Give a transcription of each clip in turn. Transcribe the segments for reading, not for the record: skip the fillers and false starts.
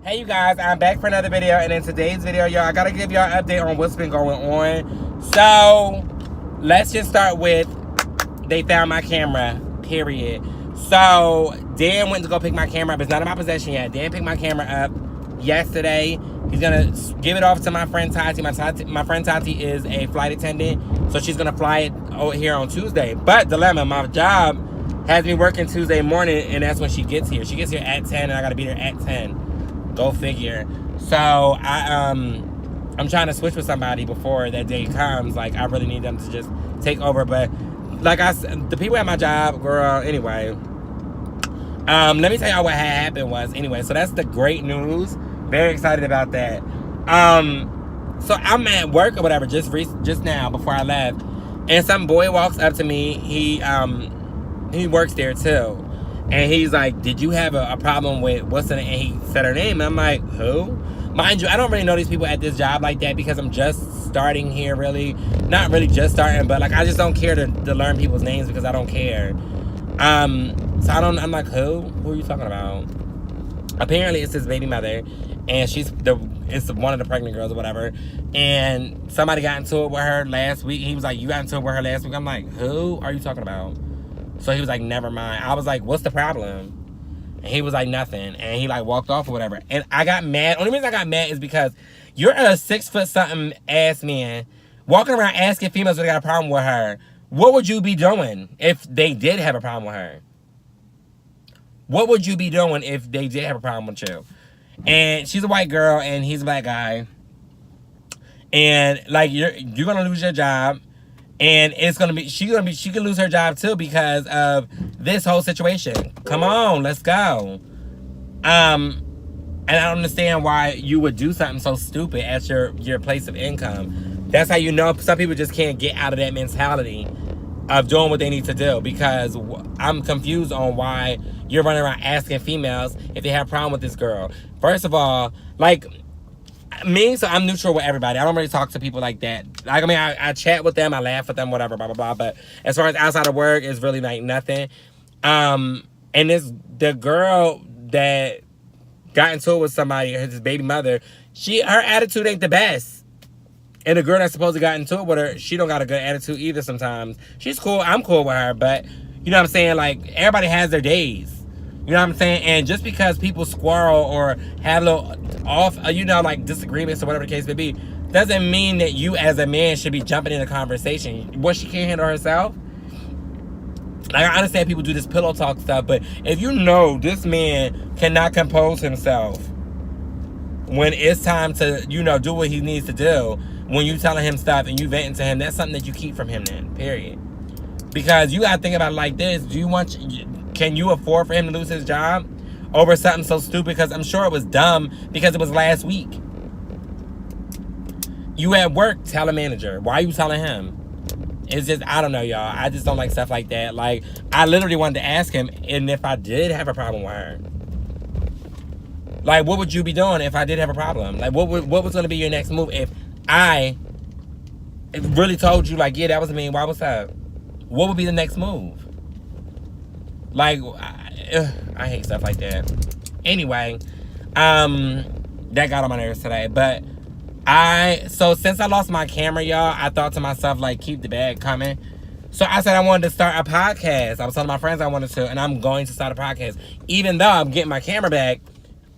Hey you guys, I'm back for another video, and in today's video, y'all, I gotta give y'all an update on what's been going on. So, let's just start with, they found my camera, period. So, Dan went to go pick my camera up. It's not in my possession yet. Dan picked my camera up yesterday. He's gonna give it off to my friend Tati. My friend Tati is a flight attendant, so she's gonna fly it over here on Tuesday. But, dilemma, my job has me working Tuesday morning, and that's when she gets here. She gets here at 10, and I gotta be there at 10. Go figure. So I'm trying to switch with somebody before that day comes. Like, I really need them to just take over. But like I said, the people at my job, girl, anyway. Let me tell y'all what happened was, anyway, so that's the great news. Very excited about that. So I'm at work or whatever, just now before I left, and some boy walks up to me. He works there too. And he's like, did you have a problem with what's the name? And he said her name. I'm like, who? Mind you, I don't really know these people at this job like that because I'm just starting here, really. Not really just starting, but like I just don't care to learn people's names because I don't care. So I'm like, who? Who are you talking about? Apparently it's his baby mother, and it's one of the pregnant girls or whatever. And somebody got into it with her last week. He was like, you got into it with her last week? I'm like, who are you talking about? So he was like, never mind. I was like, what's the problem? And he was like, nothing. And he like walked off or whatever. And I got mad. Only reason I got mad is because you're a 6-foot-something ass man walking around asking females if they got a problem with her. What would you be doing if they did have a problem with her? What would you be doing if they did have a problem with you? And she's a white girl and he's a black guy. And like you're gonna lose your job. And she could lose her job too because of this whole situation. Come on, let's go. And I don't understand why you would do something so stupid at your place of income. That's how you know some people just can't get out of that mentality of doing what they need to do, because I'm confused on why you're running around asking females if they have a problem with this girl. First of all, like, so I'm neutral with everybody. I don't really talk to people like that. Like, I mean, I chat with them, I laugh with them, whatever, blah, blah, blah. But as far as outside of work, it's really like nothing. And the girl that got into it with somebody, his baby mother, her attitude ain't the best. And the girl that supposedly got into it with her, she don't got a good attitude either sometimes. She's cool, I'm cool with her, but you know what I'm saying? Like, everybody has their days. You know what I'm saying? And just because people squirrel or have a little off, like disagreements or whatever the case may be, doesn't mean that you as a man should be jumping in a conversation. What, she can't handle herself? Like, I understand people do this pillow talk stuff, but if you know this man cannot compose himself when it's time to, do what he needs to do, when you telling him stuff and you venting to him, that's something that you keep from him then, period. Because you gotta think about it like this. Can you afford for him to lose his job over something so stupid? Because I'm sure it was dumb because it was last week. You at work, tell a manager. Why are you telling him? It's just, I don't know, y'all. I just don't like stuff like that. Like, I literally wanted to ask him, and if I did have a problem with her, like, what would you be doing if I did have a problem? Like, what was going to be your next move if I really told you, like, yeah, that was me, why was that? What would be the next move? Like, I hate stuff like that. Anyway, that got on my nerves today. But so since I lost my camera, y'all, I thought to myself, like, keep the bag coming. So I said I wanted to start a podcast. I was telling my friends I wanted to, and I'm going to start a podcast. Even though I'm getting my camera back,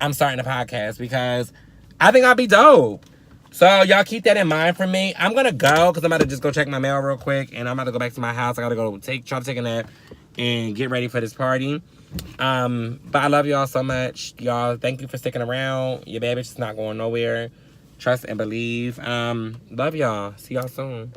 I'm starting a podcast because I think I'll be dope. So y'all keep that in mind for me. I'm gonna go because I'm about to just go check my mail real quick, and I'm about to go back to my house. I gotta go try to take a nap and get ready for this party. But I love y'all so much. Y'all, thank you for sticking around. Your bad bitch is not going nowhere. Trust and believe. Love y'all. See y'all soon.